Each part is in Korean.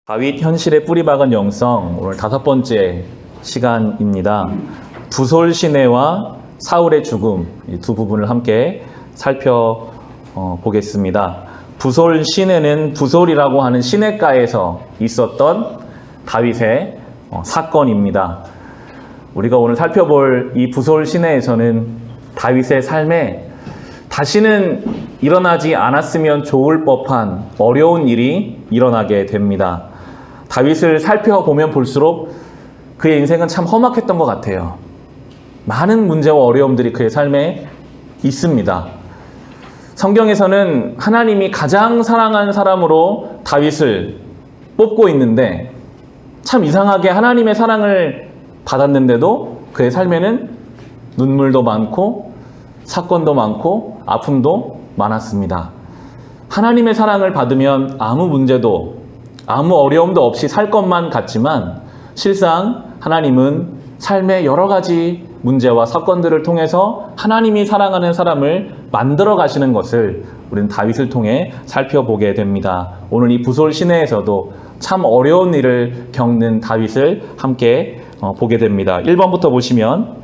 다윗 현실에 뿌리박은 영성, 오늘 5번째 시간입니다. 부솔 시내와 사울의 죽음, 이 두 부분을 함께 살펴보겠습니다. 부솔 시내는 부솔이라고 하는 시내가에서 있었던 다윗의 사건입니다. 우리가 오늘 살펴볼 이 부솔 시내에서는 다윗의 삶에 다시는 일어나지 않았으면 좋을 법한 어려운 일이 일어나게 됩니다. 다윗을 살펴보면 볼수록 그의 인생은 참 험악했던 것 같아요. 많은 문제와 어려움들이 그의 삶에 있습니다. 성경에서는 하나님이 가장 사랑한 사람으로 다윗을 뽑고 있는데 참 이상하게 하나님의 사랑을 받았는데도 그의 삶에는 눈물도 많고 사건도 많고 아픔도 많았습니다. 하나님의 사랑을 받으면 아무 문제도 아무 어려움도 없이 살 것만 같지만 실상 하나님은 삶의 여러 가지 문제와 사건들을 통해서 하나님이 사랑하는 사람을 만들어 가시는 것을 우리는 다윗을 통해 살펴보게 됩니다. 오늘 이 부솔 시내에서도 참 어려운 일을 겪는 다윗을 함께 보게 됩니다. 1번부터 보시면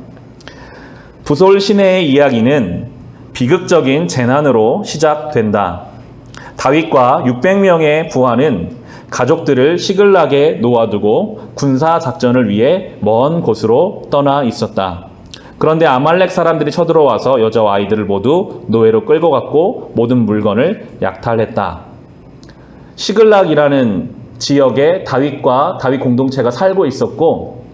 부솔 시내의 이야기는 비극적인 재난으로 시작된다. 다윗과 600명의 부하는 가족들을 시글락에 놓아두고 군사 작전을 위해 먼 곳으로 떠나 있었다. 그런데 아말렉 사람들이 쳐들어와서 여자와 아이들을 모두 노예로 끌고 갔고 모든 물건을 약탈했다. 시글락이라는 지역에 다윗과 다윗 공동체가 살고 있었고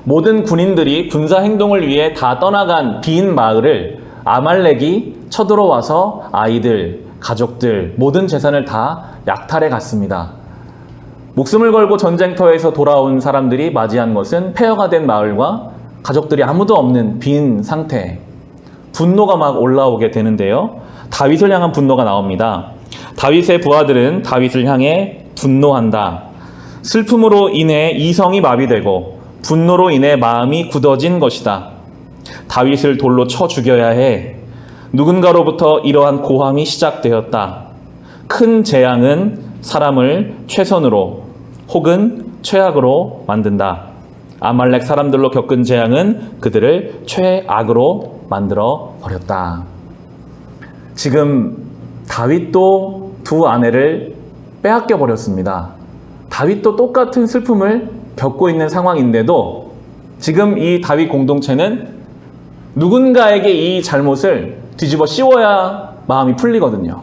모든 군인들이 군사 행동을 위해 다 떠나간 빈 마을을 아말렉이 쳐들어와서 아이들, 가족들, 모든 재산을 다 약탈해 갔습니다. 목숨을 걸고 전쟁터에서 돌아온 사람들이 맞이한 것은 폐허가 된 마을과 가족들이 아무도 없는 빈 상태. 분노가 막 올라오게 되는데요. 다윗을 향한 분노가 나옵니다. 다윗의 부하들은 다윗을 향해 분노한다. 슬픔으로 인해 이성이 마비되고 분노로 인해 마음이 굳어진 것이다. 다윗을 돌로 쳐 죽여야 해. 누군가로부터 이러한 고함이 시작되었다. 큰 재앙은 사람을 최선으로 혹은 최악으로 만든다. 아말렉 사람들로 겪은 재앙은 그들을 최악으로 만들어 버렸다. 지금 다윗도 두 아내를 빼앗겨 버렸습니다. 다윗도 똑같은 슬픔을 겪고 있는 상황인데도 지금 이 다윗 공동체는 누군가에게 이 잘못을 뒤집어 씌워야 마음이 풀리거든요.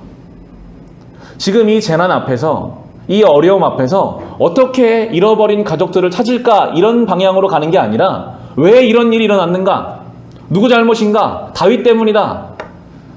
지금 이 재난 앞에서, 이 어려움 앞에서 어떻게 잃어버린 가족들을 찾을까 이런 방향으로 가는 게 아니라 왜 이런 일이 일어났는가? 누구 잘못인가? 다윗 때문이다.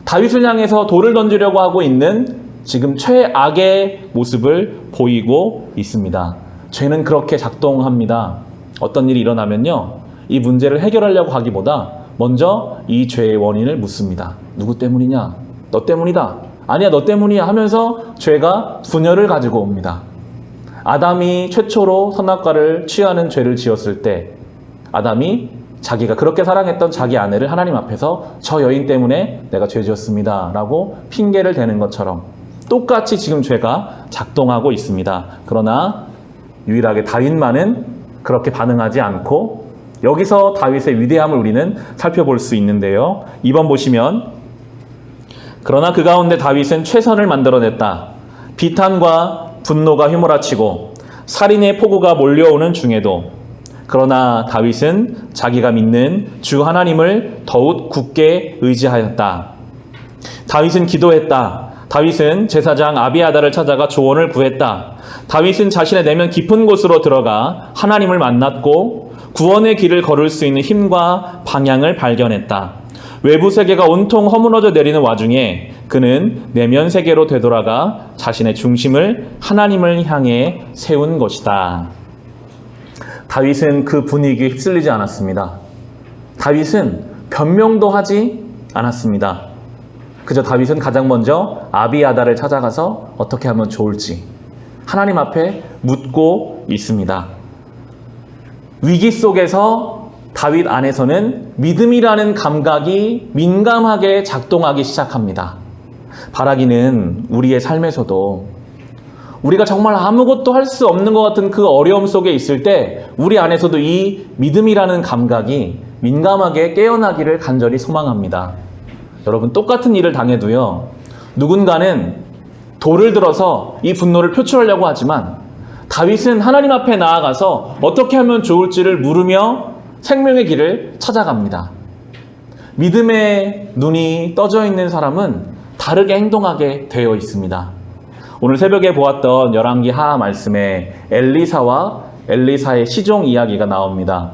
다윗을 향해서 돌을 던지려고 하고 있는 지금 최악의 모습을 보이고 있습니다. 죄는 그렇게 작동합니다. 어떤 일이 일어나면요, 이 문제를 해결하려고 하기보다 먼저 이 죄의 원인을 묻습니다. 누구 때문이냐? 너 때문이다. 아니야, 너 때문이야 하면서 죄가 분열을 가지고 옵니다. 아담이 최초로 선악과를 취하는 죄를 지었을 때 아담이 자기가 그렇게 사랑했던 자기 아내를 하나님 앞에서 저 여인 때문에 내가 죄 지었습니다 라고 핑계를 대는 것처럼 똑같이 지금 죄가 작동하고 있습니다. 그러나 유일하게 다윗만은 그렇게 반응하지 않고 여기서 다윗의 위대함을 우리는 살펴볼 수 있는데요. 2번 보시면 그러나 그 가운데 다윗은 최선을 만들어냈다. 비탄과 분노가 휘몰아치고 살인의 폭우가 몰려오는 중에도 그러나 다윗은 자기가 믿는 주 하나님을 더욱 굳게 의지하였다. 다윗은 기도했다. 다윗은 제사장 아비아달을 찾아가 조언을 구했다. 다윗은 자신의 내면 깊은 곳으로 들어가 하나님을 만났고 구원의 길을 걸을 수 있는 힘과 방향을 발견했다. 외부 세계가 온통 허무너져 내리는 와중에 그는 내면 세계로 되돌아가 자신의 중심을 하나님을 향해 세운 것이다. 다윗은 그 분위기에 휩쓸리지 않았습니다. 다윗은 변명도 하지 않았습니다. 그저 다윗은 가장 먼저 아비아달을 찾아가서 어떻게 하면 좋을지 하나님 앞에 묻고 있습니다. 위기 속에서 다윗 안에서는 믿음이라는 감각이 민감하게 작동하기 시작합니다. 바라기는 우리의 삶에서도 우리가 정말 아무것도 할 수 없는 것 같은 그 어려움 속에 있을 때 우리 안에서도 이 믿음이라는 감각이 민감하게 깨어나기를 간절히 소망합니다. 여러분, 똑같은 일을 당해도요, 누군가는 돌을 들어서 이 분노를 표출하려고 하지만 다윗은 하나님 앞에 나아가서 어떻게 하면 좋을지를 물으며 생명의 길을 찾아갑니다. 믿음의 눈이 떠져 있는 사람은 다르게 행동하게 되어 있습니다. 오늘 새벽에 보았던 열왕기 하하 말씀에 엘리사와 엘리사의 시종 이야기가 나옵니다.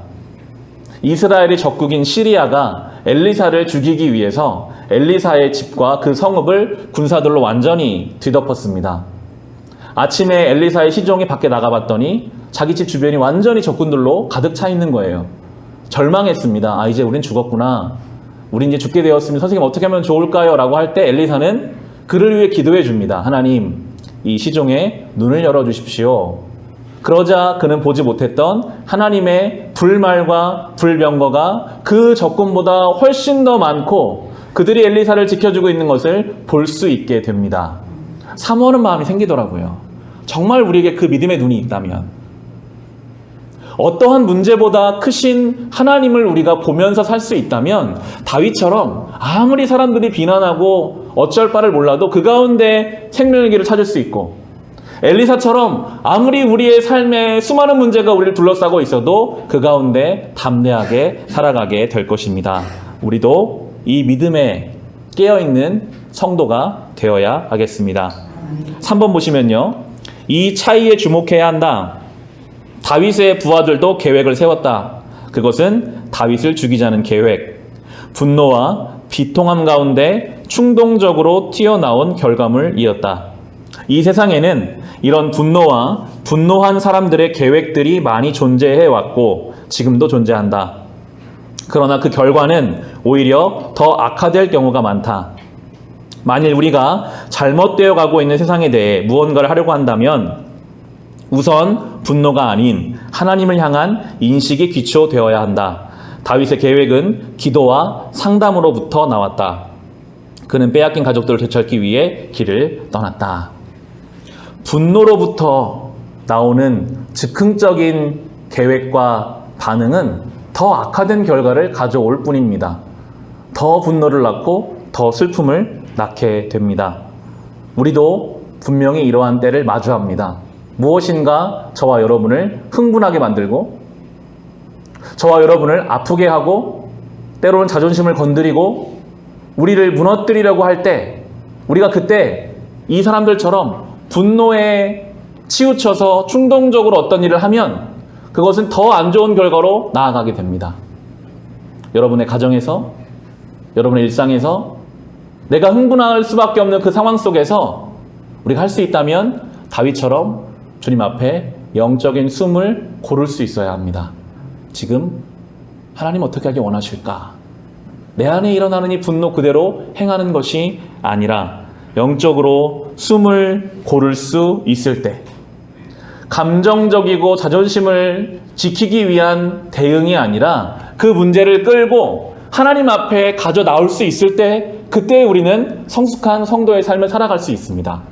이스라엘의 적국인 시리아가 엘리사를 죽이기 위해서 엘리사의 집과 그 성읍을 군사들로 완전히 뒤덮었습니다. 아침에 엘리사의 시종이 밖에 나가봤더니 자기 집 주변이 완전히 적군들로 가득 차 있는 거예요. 절망했습니다. 이제 우린 죽었구나. 우린 이제 죽게 되었으면 선생님 어떻게 하면 좋을까요? 라고 할 때 엘리사는 그를 위해 기도해 줍니다. 하나님, 이 시종의 눈을 열어주십시오. 그러자 그는 보지 못했던 하나님의 불말과 불병거가 그 적군보다 훨씬 더 많고 그들이 엘리사를 지켜주고 있는 것을 볼 수 있게 됩니다. 사모하는 마음이 생기더라고요. 정말 우리에게 그 믿음의 눈이 있다면, 어떠한 문제보다 크신 하나님을 우리가 보면서 살 수 있다면, 다윗처럼 아무리 사람들이 비난하고 어쩔 바를 몰라도 그 가운데 생명의 길을 찾을 수 있고, 엘리사처럼 아무리 우리의 삶에 수많은 문제가 우리를 둘러싸고 있어도 그 가운데 담대하게 살아가게 될 것입니다. 우리도 이 믿음에 깨어있는 성도가 되어야 하겠습니다. 3번 보시면요, 이 차이에 주목해야 한다. 다윗의 부하들도 계획을 세웠다. 그것은 다윗을 죽이자는 계획. 분노와 비통함 가운데 충동적으로 튀어나온 결과물이었다. 이 세상에는 이런 분노와 분노한 사람들의 계획들이 많이 존재해왔고 지금도 존재한다. 그러나 그 결과는 오히려 더 악화될 경우가 많다. 만일 우리가 잘못되어 가고 있는 세상에 대해 무언가를 하려고 한다면 우선 분노가 아닌 하나님을 향한 인식이 기초되어야 한다. 다윗의 계획은 기도와 상담으로부터 나왔다. 그는 빼앗긴 가족들을 되찾기 위해 길을 떠났다. 분노로부터 나오는 즉흥적인 계획과 반응은 더 악화된 결과를 가져올 뿐입니다. 더 분노를 낳고 더 슬픔을 낳게 됩니다. 우리도 분명히 이러한 때를 마주합니다. 무엇인가 저와 여러분을 흥분하게 만들고, 저와 여러분을 아프게 하고, 때로는 자존심을 건드리고 우리를 무너뜨리려고 할 때, 우리가 그때 이 사람들처럼 분노에 치우쳐서 충동적으로 어떤 일을 하면 그것은 더 안 좋은 결과로 나아가게 됩니다. 여러분의 가정에서, 여러분의 일상에서 내가 흥분할 수밖에 없는 그 상황 속에서 우리가 할 수 있다면 다윗처럼 주님 앞에 영적인 숨을 고를 수 있어야 합니다. 지금 하나님 어떻게 하기 원하실까? 내 안에 일어나는 이 분노 그대로 행하는 것이 아니라 영적으로 숨을 고를 수 있을 때, 감정적이고 자존심을 지키기 위한 대응이 아니라 그 문제를 끌고 하나님 앞에 가져 나올 수 있을 때, 그때 우리는 성숙한 성도의 삶을 살아갈 수 있습니다.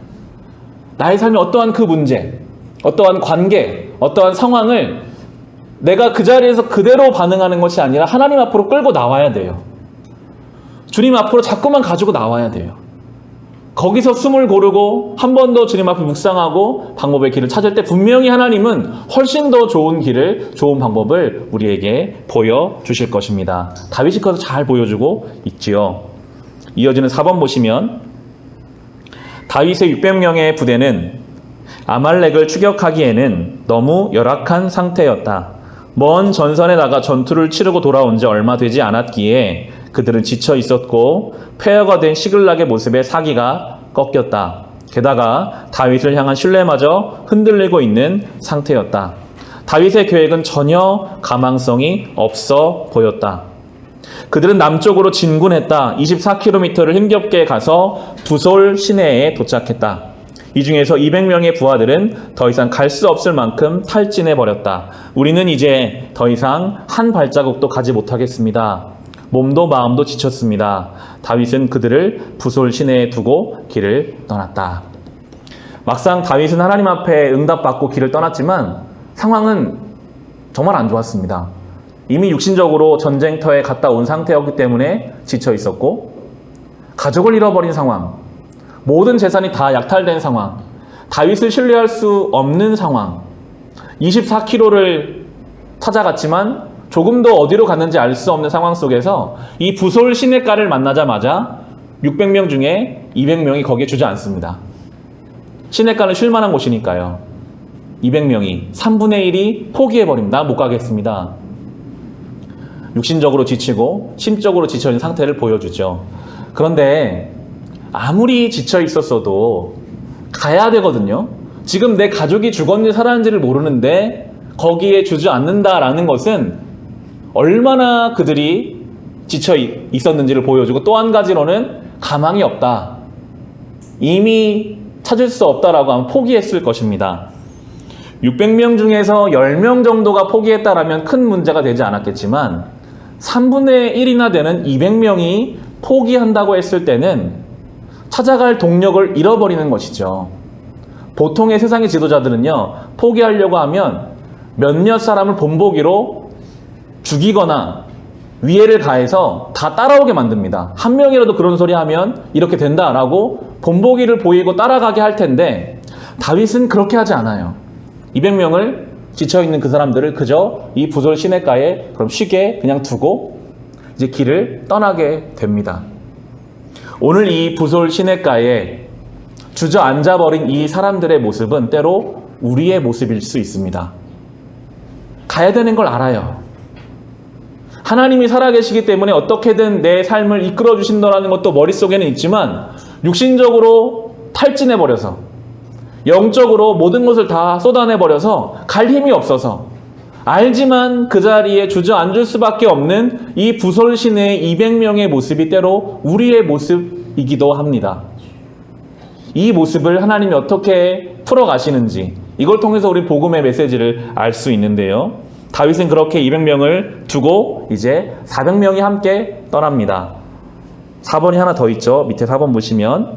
나의 삶에 어떠한 그 문제, 어떠한 관계, 어떠한 상황을 내가 그 자리에서 그대로 반응하는 것이 아니라 하나님 앞으로 끌고 나와야 돼요. 주님 앞으로 자꾸만 가지고 나와야 돼요. 거기서 숨을 고르고 한 번 더 주님 앞에 묵상하고 방법의 길을 찾을 때 분명히 하나님은 훨씬 더 좋은 길을, 좋은 방법을 우리에게 보여주실 것입니다. 다윗이 그것을 잘 보여주고 있지요. 이어지는 4번 보시면 다윗의 600명의 부대는 아말렉을 추격하기에는 너무 열악한 상태였다. 먼 전선에 나가 전투를 치르고 돌아온 지 얼마 되지 않았기에 그들은 지쳐 있었고 폐허가 된 시글락의 모습에 사기가 꺾였다. 게다가 다윗을 향한 신뢰마저 흔들리고 있는 상태였다. 다윗의 계획은 전혀 가망성이 없어 보였다. 그들은 남쪽으로 진군했다. 24km를 힘겹게 가서 부솔 시내에 도착했다. 이 중에서 200명의 부하들은 더 이상 갈 수 없을 만큼 탈진해버렸다. 우리는 이제 더 이상 한 발자국도 가지 못하겠습니다. 몸도 마음도 지쳤습니다. 다윗은 그들을 부솔 시내에 두고 길을 떠났다. 막상 다윗은 하나님 앞에 응답받고 길을 떠났지만 상황은 정말 안 좋았습니다. 이미 육신적으로 전쟁터에 갔다 온 상태였기 때문에 지쳐 있었고, 가족을 잃어버린 상황, 모든 재산이 다 약탈된 상황, 다윗을 신뢰할 수 없는 상황, 24km를 찾아갔지만 조금도 어디로 갔는지 알 수 없는 상황 속에서 이 부솔 시냇가를 만나자마자 600명 중에 200명이 거기에 주저앉습니다. 시냇가는 쉴만한 곳이니까요. 200명이 3분의 1이 포기해버립니다. 못 가겠습니다. 육신적으로 지치고 심적으로 지쳐있는 상태를 보여주죠. 그런데 아무리 지쳐 있었어도 가야 되거든요. 지금 내 가족이 죽었는지 살았는지를 모르는데 거기에 주저앉는다라는 것은 얼마나 그들이 지쳐 있었는지를 보여주고, 또 한 가지로는 가망이 없다, 이미 찾을 수 없다라고 하면 포기했을 것입니다. 600명 중에서 10명 정도가 포기했다라면 큰 문제가 되지 않았겠지만 3분의 1이나 되는 200명이 포기한다고 했을 때는 찾아갈 동력을 잃어버리는 것이죠. 보통의 세상의 지도자들은요, 포기하려고 하면 몇몇 사람을 본보기로 죽이거나 위해를 가해서 다 따라오게 만듭니다. 한 명이라도 그런 소리 하면 이렇게 된다라고 본보기를 보이고 따라가게 할 텐데, 다윗은 그렇게 하지 않아요. 200명을 지쳐있는 그 사람들을 그저 이 부솔 시냇가에 그럼 쉬게 그냥 두고 이제 길을 떠나게 됩니다. 오늘 이 부솔 시냇가에 주저앉아버린 이 사람들의 모습은 때로 우리의 모습일 수 있습니다. 가야 되는 걸 알아요. 하나님이 살아계시기 때문에 어떻게든 내 삶을 이끌어 주신다는 것도 머릿속에는 있지만 육신적으로 탈진해버려서, 영적으로 모든 것을 다 쏟아내버려서 갈 힘이 없어서 알지만 그 자리에 주저앉을 수밖에 없는 이 부솔 시내의 200명의 모습이 때로 우리의 모습이기도 합니다. 이 모습을 하나님이 어떻게 풀어가시는지, 이걸 통해서 우리 복음의 메시지를 알 수 있는데요. 다윗은 그렇게 200명을 두고 이제 400명이 함께 떠납니다. 4번이 하나 더 있죠. 밑에 4번 보시면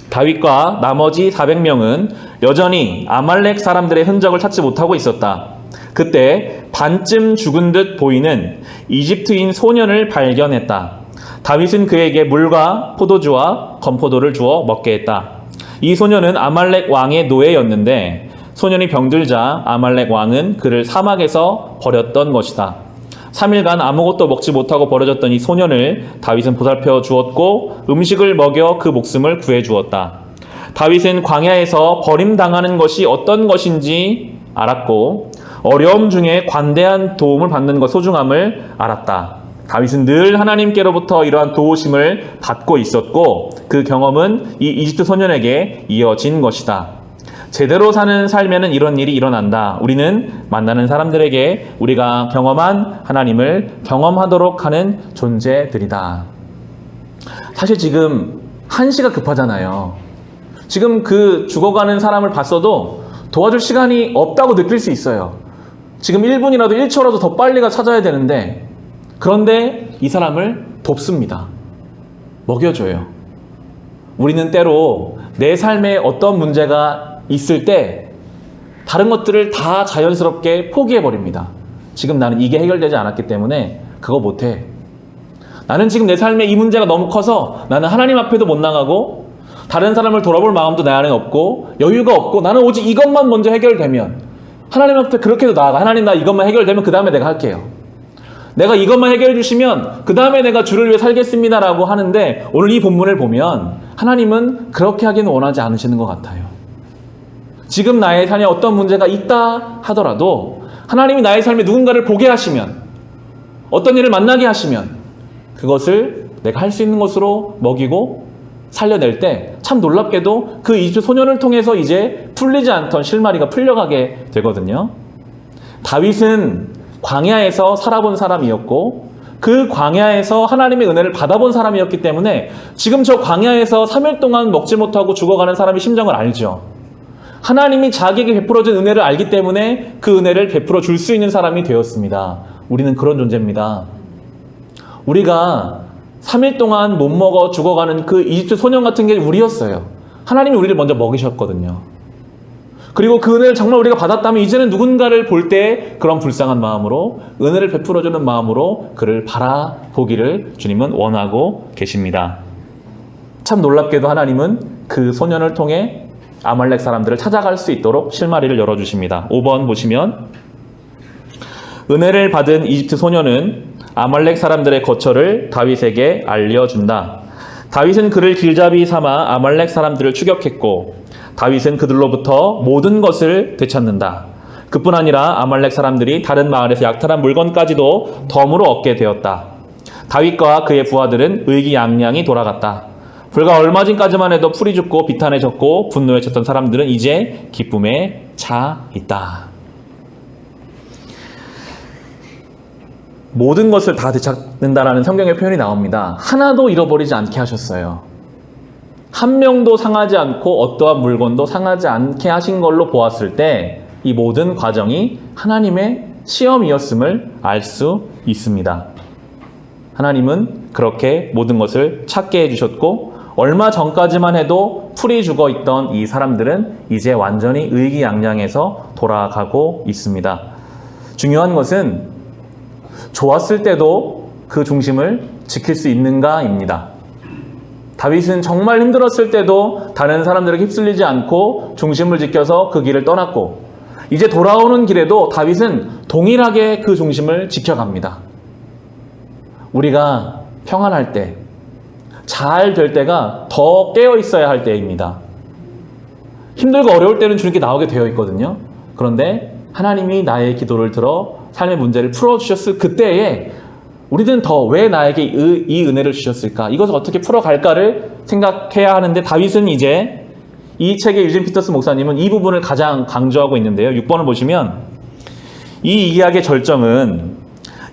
다윗과 나머지 400명은 여전히 아말렉 사람들의 흔적을 찾지 못하고 있었다. 그때 반쯤 죽은 듯 보이는 이집트인 소년을 발견했다. 다윗은 그에게 물과 포도주와 건포도를 주어 먹게 했다. 이 소년은 아말렉 왕의 노예였는데 소년이 병들자 아말렉 왕은 그를 사막에서 버렸던 것이다. 3일간 아무것도 먹지 못하고 버려졌던 이 소년을 다윗은 보살펴 주었고 음식을 먹여 그 목숨을 구해 주었다. 다윗은 광야에서 버림당하는 것이 어떤 것인지 알았고 어려움 중에 관대한 도움을 받는 것 소중함을 알았다. 다윗은 늘 하나님께로부터 이러한 도우심을 받고 있었고 그 경험은 이 이집트 소년에게 이어진 것이다. 제대로 사는 삶에는 이런 일이 일어난다. 우리는 만나는 사람들에게 우리가 경험한 하나님을 경험하도록 하는 존재들이다. 사실 지금 한시가 급하잖아요. 지금 그 죽어가는 사람을 봤어도 도와줄 시간이 없다고 느낄 수 있어요. 지금 1분이라도 1초라도 더 빨리가 찾아야 되는데, 그런데 이 사람을 돕습니다. 먹여줘요. 우리는 때로 내 삶에 어떤 문제가 있을 때 다른 것들을 다 자연스럽게 포기해버립니다. 지금 나는 이게 해결되지 않았기 때문에 그거 못해. 나는 지금 내 삶에 이 문제가 너무 커서 나는 하나님 앞에도 못 나가고 다른 사람을 돌아볼 마음도 내 안에 없고 여유가 없고 나는 오직 이것만 먼저 해결되면, 하나님 앞에 그렇게도 나아가. 하나님, 나 이것만 해결되면 그 다음에 내가 할게요. 내가 이것만 해결해 주시면 그 다음에 내가 주를 위해 살겠습니다 라고 하는데, 오늘 이 본문을 보면 하나님은 그렇게 하기는 원하지 않으시는 것 같아요. 지금 나의 삶에 어떤 문제가 있다 하더라도 하나님이 나의 삶에 누군가를 보게 하시면, 어떤 일을 만나게 하시면 그것을 내가 할 수 있는 것으로 먹이고 살려낼 때 참 놀랍게도 그 이집트 소년을 통해서 이제 풀리지 않던 실마리가 풀려가게 되거든요. 다윗은 광야에서 살아본 사람이었고 그 광야에서 하나님의 은혜를 받아본 사람이었기 때문에 지금 저 광야에서 3일 동안 먹지 못하고 죽어가는 사람의 심정을 알죠. 하나님이 자기에게 베풀어준 은혜를 알기 때문에 그 은혜를 베풀어 줄 수 있는 사람이 되었습니다. 우리는 그런 존재입니다. 우리가 3일 동안 못 먹어 죽어가는 그 이집트 소년 같은 게 우리였어요. 하나님이 우리를 먼저 먹이셨거든요. 그리고 그 은혜를 정말 우리가 받았다면 이제는 누군가를 볼 때 그런 불쌍한 마음으로 은혜를 베풀어주는 마음으로 그를 바라보기를 주님은 원하고 계십니다. 참 놀랍게도 하나님은 그 소년을 통해 아말렉 사람들을 찾아갈 수 있도록 실마리를 열어주십니다. 5번 보시면 은혜를 받은 이집트 소년은 아말렉 사람들의 거처를 다윗에게 알려준다. 다윗은 그를 길잡이 삼아 아말렉 사람들을 추격했고 다윗은 그들로부터 모든 것을 되찾는다. 그뿐 아니라 아말렉 사람들이 다른 마을에서 약탈한 물건까지도 덤으로 얻게 되었다. 다윗과 그의 부하들은 의기양양히 돌아갔다. 불과 얼마 전까지만 해도 풀이 죽고 비탄해졌고 분노에 쳤던 사람들은 이제 기쁨에 차 있다. 모든 것을 다 되찾는다라는 성경의 표현이 나옵니다. 하나도 잃어버리지 않게 하셨어요. 한 명도 상하지 않고 어떠한 물건도 상하지 않게 하신 걸로 보았을 때 이 모든 과정이 하나님의 시험이었음을 알 수 있습니다. 하나님은 그렇게 모든 것을 찾게 해주셨고 얼마 전까지만 해도 풀이 죽어 있던 이 사람들은 이제 완전히 의기양양해서 돌아가고 있습니다. 중요한 것은 좋았을 때도 그 중심을 지킬 수 있는가입니다. 다윗은 정말 힘들었을 때도 다른 사람들에게 휩쓸리지 않고 중심을 지켜서 그 길을 떠났고 이제 돌아오는 길에도 다윗은 동일하게 그 중심을 지켜갑니다. 우리가 평안할 때, 잘 될 때가 더 깨어 있어야 할 때입니다. 힘들고 어려울 때는 주님께 나오게 되어 있거든요. 그런데 하나님이 나의 기도를 들어 삶의 문제를 풀어주셨을 그때에 우리는 더 왜 나에게 이 은혜를 주셨을까? 이것을 어떻게 풀어갈까를 생각해야 하는데 다윗은 이제 이 책의 유진 피터스 목사님은 이 부분을 가장 강조하고 있는데요. 6번을 보시면 이 이야기의 절정은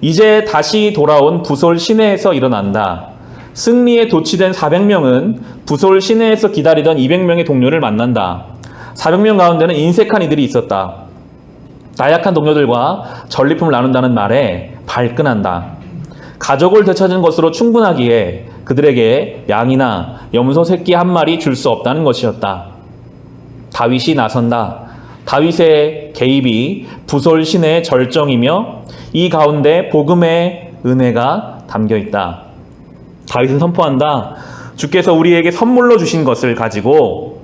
이제 다시 돌아온 부솔 시내에서 일어난다. 승리에 도취된 400명은 부솔 시내에서 기다리던 200명의 동료를 만난다. 400명 가운데는 인색한 이들이 있었다. 나약한 동료들과 전리품을 나눈다는 말에 발끈한다. 가족을 되찾은 것으로 충분하기에 그들에게 양이나 염소 새끼 한 마리 줄 수 없다는 것이었다. 다윗이 나선다. 다윗의 개입이 부솔 시내의 절정이며 이 가운데 복음의 은혜가 담겨 있다. 다윗은 선포한다. 주께서 우리에게 선물로 주신 것을 가지고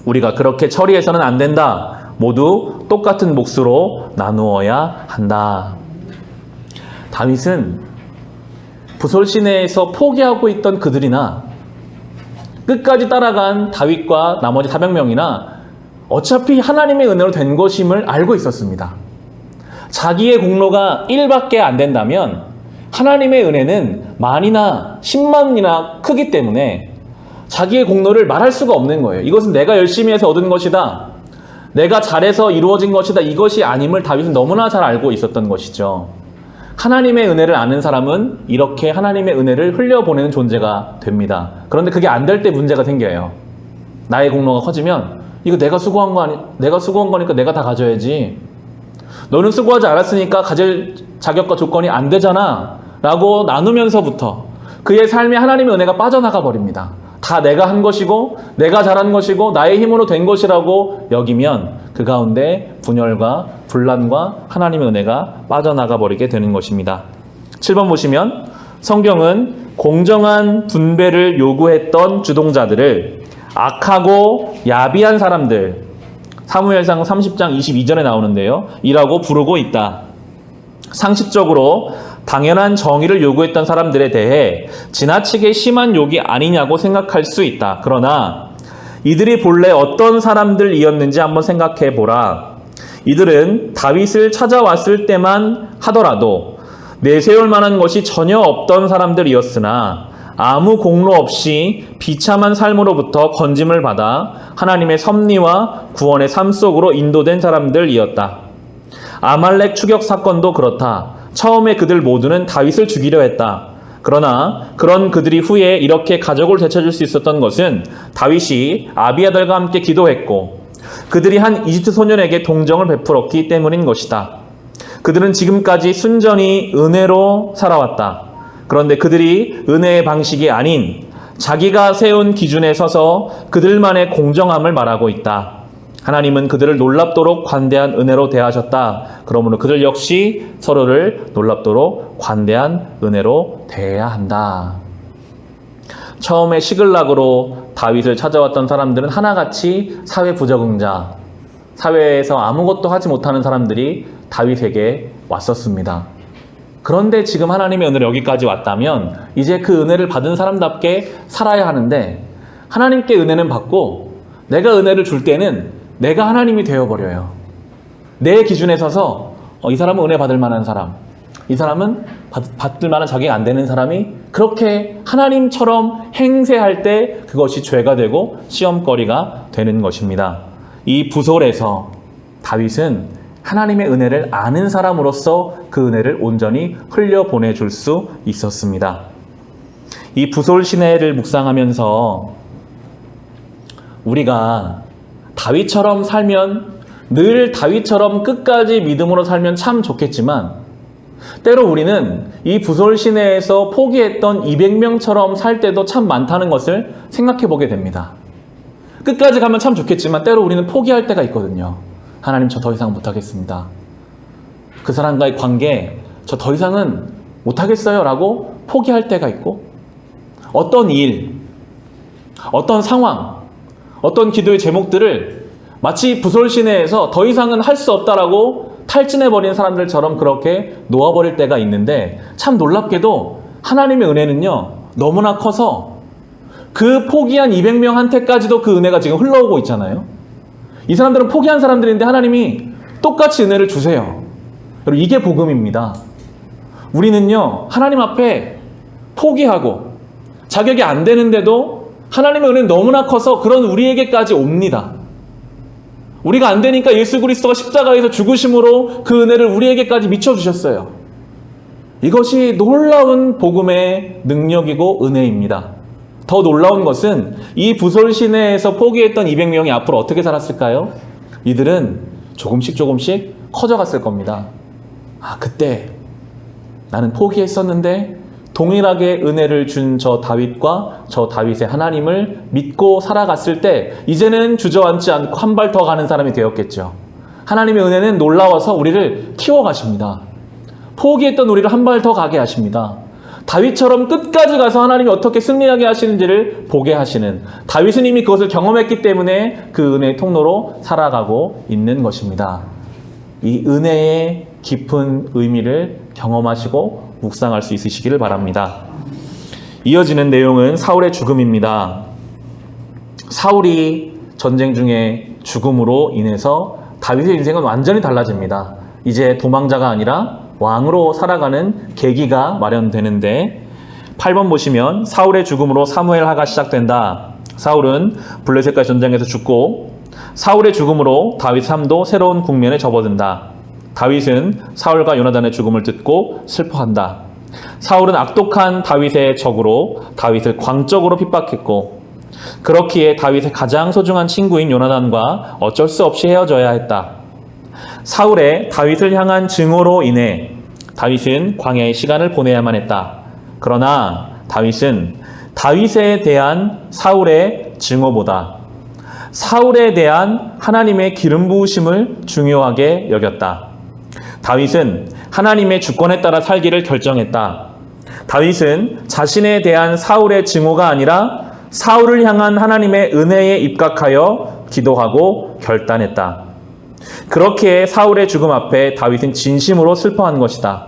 우리가 그렇게 처리해서는 안 된다. 모두 똑같은 몫으로 나누어야 한다. 다윗은 부솔 시내에서 포기하고 있던 그들이나 끝까지 따라간 다윗과 나머지 400명이나 어차피 하나님의 은혜로 된 것임을 알고 있었습니다. 자기의 공로가 1밖에 안 된다면 하나님의 은혜는 만이나 10만이나 크기 때문에 자기의 공로를 말할 수가 없는 거예요. 이것은 내가 열심히 해서 얻은 것이다. 내가 잘해서 이루어진 것이다. 이것이 아님을 다윗은 너무나 잘 알고 있었던 것이죠. 하나님의 은혜를 아는 사람은 이렇게 하나님의 은혜를 흘려보내는 존재가 됩니다. 그런데 그게 안 될 때 문제가 생겨요. 나의 공로가 커지면 이거 내가 수고한 거니까 내가 다 가져야지. 너는 수고하지 않았으니까 가질 자격과 조건이 안 되잖아. 라고 나누면서부터 그의 삶에 하나님의 은혜가 빠져나가 버립니다. 다 내가 한 것이고 내가 잘한 것이고 나의 힘으로 된 것이라고 여기면 그 가운데 분열과 분란과 하나님의 은혜가 빠져나가 버리게 되는 것입니다. 7번 보시면 성경은 공정한 분배를 요구했던 주동자들을 악하고 야비한 사람들, 사무엘상 30장 22절에 나오는데요. 이라고 부르고 있다. 상식적으로 당연한 정의를 요구했던 사람들에 대해 지나치게 심한 욕이 아니냐고 생각할 수 있다. 그러나 이들이 본래 어떤 사람들이었는지 한번 생각해 보라. 이들은 다윗을 찾아왔을 때만 하더라도 내세울 만한 것이 전혀 없던 사람들이었으나 아무 공로 없이 비참한 삶으로부터 건짐을 받아 하나님의 섭리와 구원의 삶 속으로 인도된 사람들이었다. 아말렉 추격 사건도 그렇다. 처음에 그들 모두는 다윗을 죽이려 했다. 그러나 그런 그들이 후에 이렇게 가족을 되찾을 수 있었던 것은 다윗이 아비아달과 함께 기도했고 그들이 한 이집트 소년에게 동정을 베풀었기 때문인 것이다. 그들은 지금까지 순전히 은혜로 살아왔다. 그런데 그들이 은혜의 방식이 아닌 자기가 세운 기준에 서서 그들만의 공정함을 말하고 있다. 하나님은 그들을 놀랍도록 관대한 은혜로 대하셨다. 그러므로 그들 역시 서로를 놀랍도록 관대한 은혜로 대해야 한다. 처음에 시글락으로 다윗을 찾아왔던 사람들은 하나같이 사회 부적응자, 사회에서 아무것도 하지 못하는 사람들이 다윗에게 왔었습니다. 그런데 지금 하나님의 은혜를 여기까지 왔다면 이제 그 은혜를 받은 사람답게 살아야 하는데, 하나님께 은혜는 받고 내가 은혜를 줄 때는 내가 하나님이 되어버려요. 내 기준에 서서 이 사람은 은혜 받을 만한 사람, 이 사람은 받을 만한 자격이 안 되는 사람이 그렇게 하나님처럼 행세할 때 그것이 죄가 되고 시험거리가 되는 것입니다. 이 부솔에서 다윗은 하나님의 은혜를 아는 사람으로서 그 은혜를 온전히 흘려보내줄 수 있었습니다. 이 부솔 시내를 묵상하면서 우리가 다윗처럼 살면, 늘 다윗처럼 끝까지 믿음으로 살면 참 좋겠지만, 때로 우리는 이 부솔 시내에서 포기했던 200명처럼 살 때도 참 많다는 것을 생각해 보게 됩니다. 끝까지 가면 참 좋겠지만 때로 우리는 포기할 때가 있거든요. 하나님, 저 더 이상 못하겠습니다. 그 사람과의 관계 저 더 이상은 못하겠어요 라고 포기할 때가 있고, 어떤 일, 어떤 상황, 어떤 기도의 제목들을 마치 부솔 시내에서 더 이상은 할 수 없다라고 탈진해버린 사람들처럼 그렇게 놓아버릴 때가 있는데, 참 놀랍게도 하나님의 은혜는요 너무나 커서 그 포기한 200명한테까지도 그 은혜가 지금 흘러오고 있잖아요. 이 사람들은 포기한 사람들인데 하나님이 똑같이 은혜를 주세요. 여러분, 이게 복음입니다. 우리는요 하나님 앞에 포기하고 자격이 안 되는데도 하나님의 은혜는 너무나 커서 그런 우리에게까지 옵니다. 우리가 안 되니까 예수 그리스도가 십자가에서 죽으심으로 그 은혜를 우리에게까지 미쳐주셨어요. 이것이 놀라운 복음의 능력이고 은혜입니다. 더 놀라운 것은 이 부솔 시내에서 포기했던 200명이 앞으로 어떻게 살았을까요? 이들은 조금씩 커져갔을 겁니다. 그때 나는 포기했었는데 동일하게 은혜를 준 저 다윗과 저 다윗의 하나님을 믿고 살아갔을 때 이제는 주저앉지 않고 한 발 더 가는 사람이 되었겠죠. 하나님의 은혜는 놀라워서 우리를 키워가십니다. 포기했던 우리를 한 발 더 가게 하십니다. 다윗처럼 끝까지 가서 하나님이 어떻게 승리하게 하시는지를 보게 하시는, 다윗은 이미 그것을 경험했기 때문에 그 은혜의 통로로 살아가고 있는 것입니다. 이 은혜의 깊은 의미를 경험하시고 묵상할 수 있으시기를 바랍니다. 이어지는 내용은 사울의 죽음입니다. 사울이 전쟁 중에 죽음으로 인해서 다윗의 인생은 완전히 달라집니다. 이제 도망자가 아니라 왕으로 살아가는 계기가 마련되는데, 8번 보시면 사울의 죽음으로 사무엘하가 시작된다. 사울은 블레셋과 전쟁에서 죽고 사울의 죽음으로 다윗 삶도 새로운 국면에 접어든다. 다윗은 사울과 요나단의 죽음을 듣고 슬퍼한다. 사울은 악독한 다윗의 적으로 다윗을 광적으로 핍박했고, 그렇기에 다윗의 가장 소중한 친구인 요나단과 어쩔 수 없이 헤어져야 했다. 사울의 다윗을 향한 증오로 인해 다윗은 광야의 시간을 보내야만 했다. 그러나 다윗은 다윗에 대한 사울의 증오보다 사울에 대한 하나님의 기름 부으심을 중요하게 여겼다. 다윗은 하나님의 주권에 따라 살기를 결정했다. 다윗은 자신에 대한 사울의 증오가 아니라 사울을 향한 하나님의 은혜에 입각하여 기도하고 결단했다. 그렇기에 사울의 죽음 앞에 다윗은 진심으로 슬퍼한 것이다.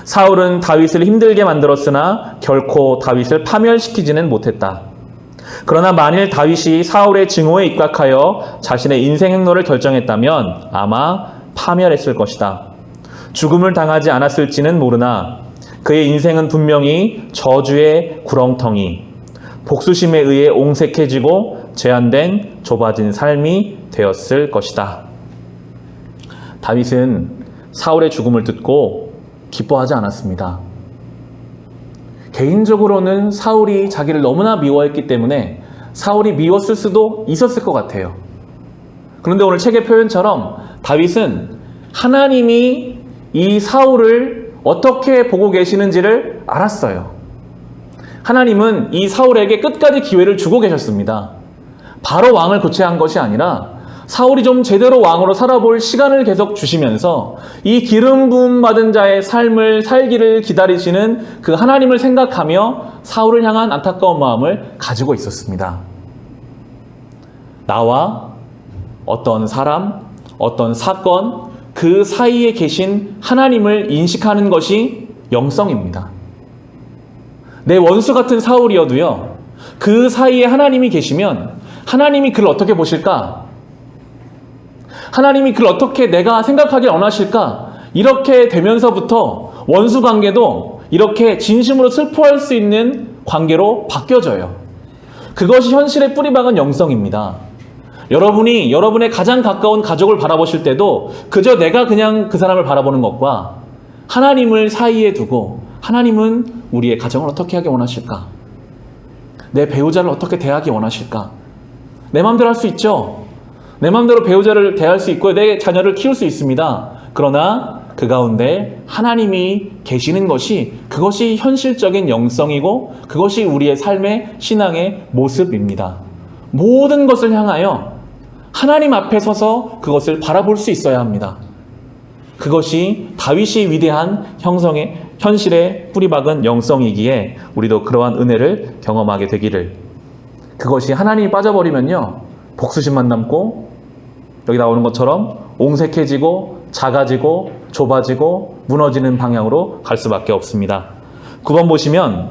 사울은 다윗을 힘들게 만들었으나 결코 다윗을 파멸시키지는 못했다. 그러나 만일 다윗이 사울의 증오에 입각하여 자신의 인생 행로를 결정했다면 아마 파멸했을 것이다. 죽음을 당하지 않았을지는 모르나 그의 인생은 분명히 저주의 구렁텅이, 복수심에 의해 옹색해지고 제한된 좁아진 삶이 되었을 것이다. 다윗은 사울의 죽음을 듣고 기뻐하지 않았습니다. 개인적으로는 사울이 자기를 너무나 미워했기 때문에 사울이 미웠을 수도 있었을 것 같아요. 그런데 오늘 책의 표현처럼 다윗은 하나님이 이 사울을 어떻게 보고 계시는지를 알았어요. 하나님은 이 사울에게 끝까지 기회를 주고 계셨습니다. 바로 왕을 교체한 것이 아니라 사울이 좀 제대로 왕으로 살아볼 시간을 계속 주시면서 이 기름 부음 받은 자의 삶을 살기를 기다리시는 그 하나님을 생각하며 사울을 향한 안타까운 마음을 가지고 있었습니다. 나와 어떤 사람, 어떤 사건, 그 사이에 계신 하나님을 인식하는 것이 영성입니다. 내 원수 같은 사울이어도요, 그 사이에 하나님이 계시면 하나님이 그를 어떻게 보실까? 하나님이 그를 어떻게 내가 생각하길 원하실까? 이렇게 되면서부터 원수 관계도 이렇게 진심으로 슬퍼할 수 있는 관계로 바뀌어져요. 그것이 현실의 뿌리박은 영성입니다. 여러분이 여러분의 가장 가까운 가족을 바라보실 때도 그저 내가 그냥 그 사람을 바라보는 것과 하나님을 사이에 두고 하나님은 우리의 가정을 어떻게 하기 원하실까? 내 배우자를 어떻게 대하기 원하실까? 내 마음대로 할 수 있죠. 내 마음대로 배우자를 대할 수 있고 내 자녀를 키울 수 있습니다. 그러나 그 가운데 하나님이 계시는 것이 그것이 현실적인 영성이고 그것이 우리의 삶의 신앙의 모습입니다. 모든 것을 향하여 하나님 앞에 서서 그것을 바라볼 수 있어야 합니다. 그것이 다윗이 위대한 형성의 현실의 뿌리박은 영성이기에 우리도 그러한 은혜를 경험하게 되기를. 그것이 하나님이 빠져버리면요, 복수심만 남고 여기 나오는 것처럼 옹색해지고 작아지고 좁아지고 무너지는 방향으로 갈 수밖에 없습니다. 9번 보시면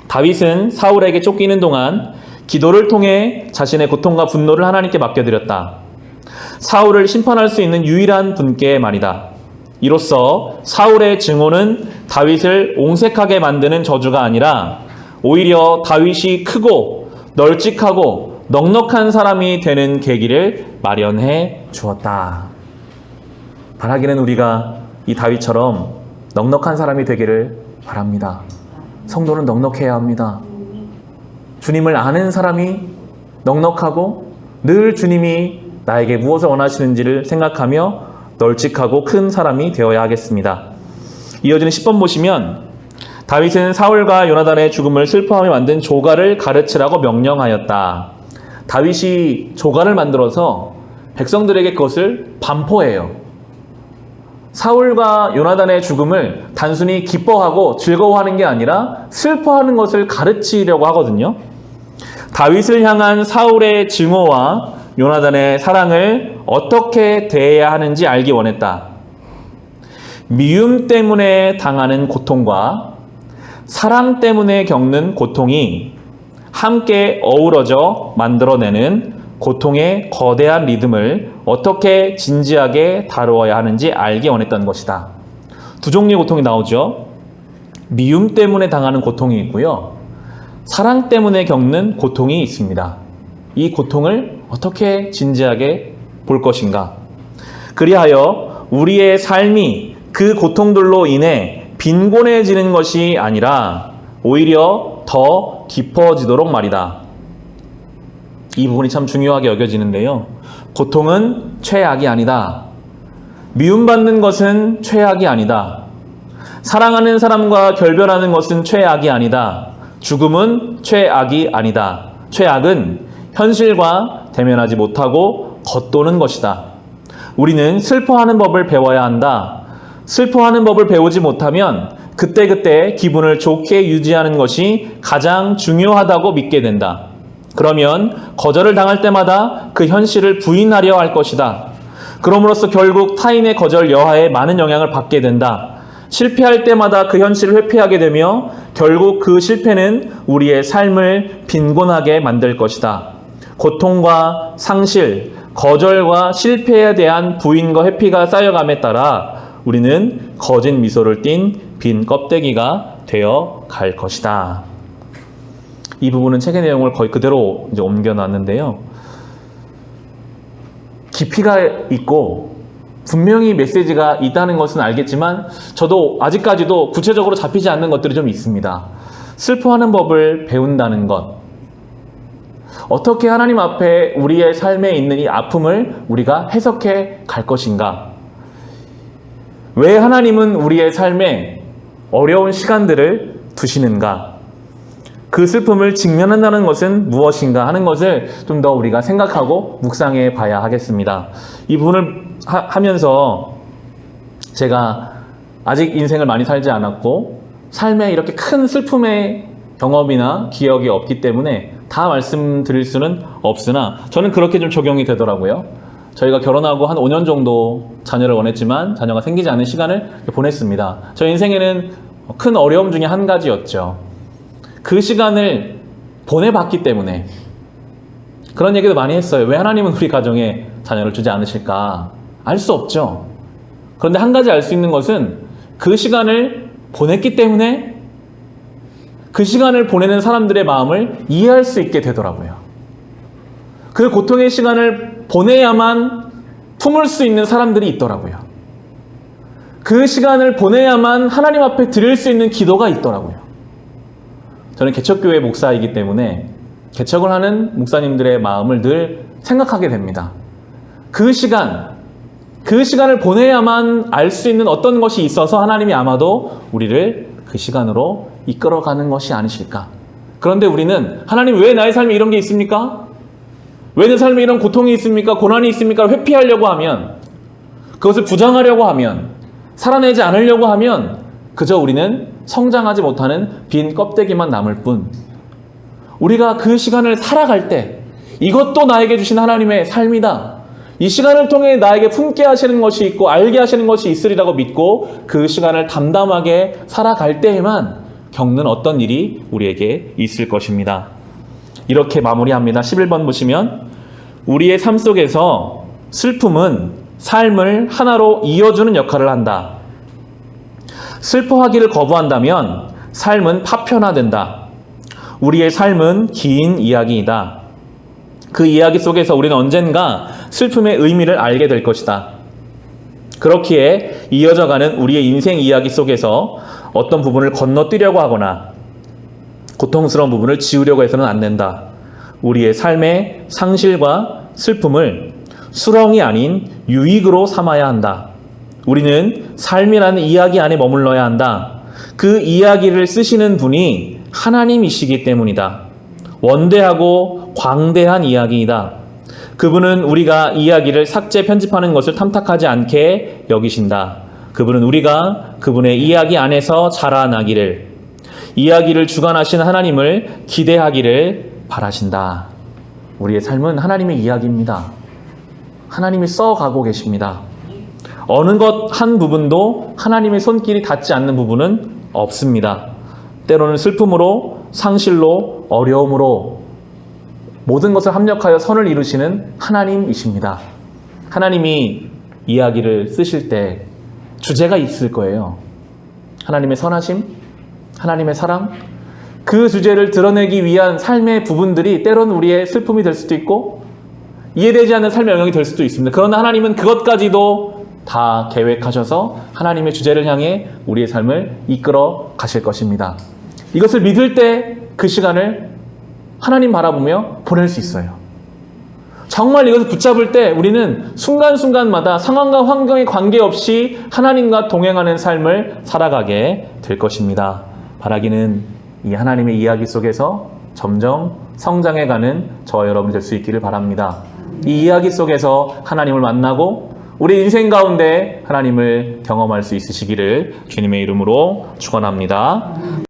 다윗은 사울에게 쫓기는 동안 기도를 통해 자신의 고통과 분노를 하나님께 맡겨드렸다. 사울을 심판할 수 있는 유일한 분께 말이다. 이로써 사울의 증오는 다윗을 옹색하게 만드는 저주가 아니라 오히려 다윗이 크고 널찍하고 넉넉한 사람이 되는 계기를 마련해 주었다. 바라기는 우리가 이 다윗처럼 넉넉한 사람이 되기를 바랍니다. 성도는 넉넉해야 합니다. 주님을 아는 사람이 넉넉하고 늘 주님이 나에게 무엇을 원하시는지를 생각하며 널찍하고 큰 사람이 되어야 하겠습니다. 이어지는 10번 보시면 다윗은 사울과 요나단의 죽음을 슬퍼하며 만든 조가를 가르치라고 명령하였다. 다윗이 조가를 만들어서 백성들에게 그것을 반포해요. 사울과 요나단의 죽음을 단순히 기뻐하고 즐거워하는 게 아니라 슬퍼하는 것을 가르치려고 하거든요. 다윗을 향한 사울의 증오와 요나단의 사랑을 어떻게 대해야 하는지 알기 원했다. 미움 때문에 당하는 고통과 사랑 때문에 겪는 고통이 함께 어우러져 만들어내는 고통의 거대한 리듬을 어떻게 진지하게 다루어야 하는지 알기 원했던 것이다. 두 종류의 고통이 나오죠. 미움 때문에 당하는 고통이 있고요. 사랑 때문에 겪는 고통이 있습니다. 이 고통을 어떻게 진지하게 볼 것인가? 그리하여 우리의 삶이 그 고통들로 인해 빈곤해지는 것이 아니라 오히려 더 깊어지도록 말이다. 이 부분이 참 중요하게 여겨지는데요. 고통은 최악이 아니다. 미움받는 것은 최악이 아니다. 사랑하는 사람과 결별하는 것은 최악이 아니다. 죽음은 최악이 아니다. 최악은 현실과 대면하지 못하고 겉도는 것이다. 우리는 슬퍼하는 법을 배워야 한다. 슬퍼하는 법을 배우지 못하면 그때그때 기분을 좋게 유지하는 것이 가장 중요하다고 믿게 된다. 그러면 거절을 당할 때마다 그 현실을 부인하려 할 것이다. 그럼으로써 결국 타인의 거절 여하에 많은 영향을 받게 된다. 실패할 때마다 그 현실을 회피하게 되며 결국 그 실패는 우리의 삶을 빈곤하게 만들 것이다. 고통과 상실, 거절과 실패에 대한 부인과 회피가 쌓여감에 따라 우리는 거짓 미소를 띤 빈 껍데기가 되어 갈 것이다. 이 부분은 책의 내용을 거의 그대로 이제 옮겨놨는데요. 깊이가 있고 분명히 메시지가 있다는 것은 알겠지만 저도 아직까지도 구체적으로 잡히지 않는 것들이 좀 있습니다. 슬퍼하는 법을 배운다는 것. 어떻게 하나님 앞에 우리의 삶에 있는 이 아픔을 우리가 해석해 갈 것인가? 왜 하나님은 우리의 삶에 어려운 시간들을 두시는가? 그 슬픔을 직면한다는 것은 무엇인가 하는 것을 좀 더 우리가 생각하고 묵상해 봐야 하겠습니다. 이 부분을 하면서 제가 아직 인생을 많이 살지 않았고 삶에 이렇게 큰 슬픔의 경험이나 기억이 없기 때문에 다 말씀드릴 수는 없으나 저는 그렇게 좀 적용이 되더라고요. 저희가 결혼하고 한 5년 정도 자녀를 원했지만 자녀가 생기지 않은 시간을 보냈습니다. 저희 인생에는 큰 어려움 중에 한 가지였죠. 그 시간을 보내봤기 때문에 그런 얘기도 많이 했어요. 왜 하나님은 우리 가정에 자녀를 주지 않으실까? 알 수 없죠. 그런데 한 가지 알 수 있는 것은 그 시간을 보냈기 때문에 그 시간을 보내는 사람들의 마음을 이해할 수 있게 되더라고요. 그 고통의 시간을 보내야만 품을 수 있는 사람들이 있더라고요. 그 시간을 보내야만 하나님 앞에 드릴 수 있는 기도가 있더라고요. 저는 개척교회 목사이기 때문에 개척을 하는 목사님들의 마음을 늘 생각하게 됩니다. 그 시간을 보내야만 알 수 있는 어떤 것이 있어서 하나님이 아마도 우리를 그 시간으로 이끌어가는 것이 아니실까. 그런데 우리는 하나님 왜 나의 삶에 이런 게 있습니까? 왜 내 삶에 이런 고통이 있습니까? 고난이 있습니까? 회피하려고 하면, 그것을 부정하려고 하면, 살아내지 않으려고 하면 그저 우리는 성장하지 못하는 빈 껍데기만 남을 뿐, 우리가 그 시간을 살아갈 때 이것도 나에게 주신 하나님의 삶이다, 이 시간을 통해 나에게 품게 하시는 것이 있고 알게 하시는 것이 있으리라고 믿고 그 시간을 담담하게 살아갈 때에만 겪는 어떤 일이 우리에게 있을 것입니다. 이렇게 마무리합니다. 11번 보시면 우리의 삶 속에서 슬픔은 삶을 하나로 이어주는 역할을 한다. 슬퍼하기를 거부한다면 삶은 파편화된다. 우리의 삶은 긴 이야기이다. 그 이야기 속에서 우리는 언젠가 슬픔의 의미를 알게 될 것이다. 그렇기에 이어져가는 우리의 인생 이야기 속에서 어떤 부분을 건너뛰려고 하거나 고통스러운 부분을 지우려고 해서는 안 된다. 우리의 삶의 상실과 슬픔을 수렁이 아닌 유익으로 삼아야 한다. 우리는 삶이라는 이야기 안에 머물러야 한다. 그 이야기를 쓰시는 분이 하나님이시기 때문이다. 원대하고 광대한 이야기이다. 그분은 우리가 이야기를 삭제 편집하는 것을 탐탁하지 않게 여기신다. 그분은 우리가 그분의 이야기 안에서 자라나기를, 이야기를 주관하신 하나님을 기대하기를 바라신다. 우리의 삶은 하나님의 이야기입니다. 하나님이 써가고 계십니다. 어느 것 한 부분도 하나님의 손길이 닿지 않는 부분은 없습니다. 때로는 슬픔으로, 상실로, 어려움으로 모든 것을 합력하여 선을 이루시는 하나님이십니다. 하나님이 이야기를 쓰실 때 주제가 있을 거예요. 하나님의 선하심, 하나님의 사랑, 그 주제를 드러내기 위한 삶의 부분들이 때로는 우리의 슬픔이 될 수도 있고 이해되지 않는 삶의 영역이 될 수도 있습니다. 그러나 하나님은 그것까지도 다 계획하셔서 하나님의 주제를 향해 우리의 삶을 이끌어 가실 것입니다. 이것을 믿을 때 그 시간을 하나님 바라보며 보낼 수 있어요. 정말 이것을 붙잡을 때 우리는 순간순간마다 상황과 환경에 관계없이 하나님과 동행하는 삶을 살아가게 될 것입니다. 바라기는 이 하나님의 이야기 속에서 점점 성장해가는 저와 여러분이 될 수 있기를 바랍니다. 이 이야기 속에서 하나님을 만나고 우리 인생 가운데 하나님을 경험할 수 있으시기를 주님의 이름으로 축원합니다.